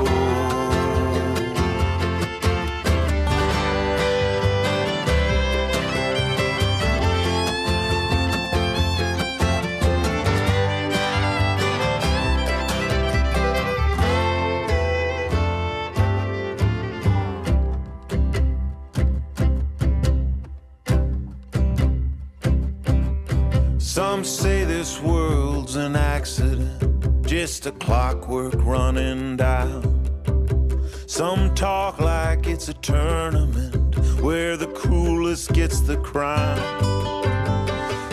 S1: Some say this world's an accident, just a clockwork running down. Some talk like it's a tournament where the coolest gets the crown.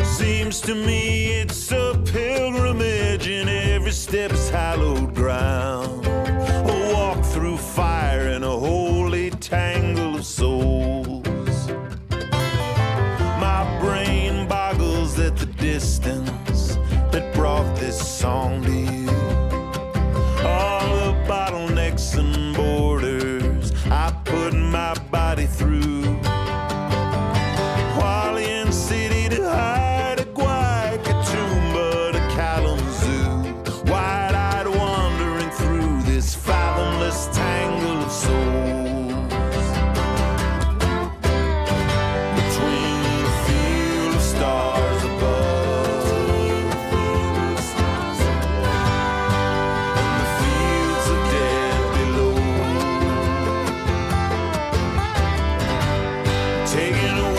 S1: Seems to me it's a pilgrimage and every step's hallowed ground. A walk through fire in a holy tangle of souls. My brain boggles at the distance that brought this song to you. All the bottlenecks and borders I put my body through. Hualien City to Haida Gwaii, Katoomba to Kalamazoo. Wide-eyed wandering through this fathomless tangle of souls. Between the field of stars above, between the field of stars above, and the fields of dead below. Taking a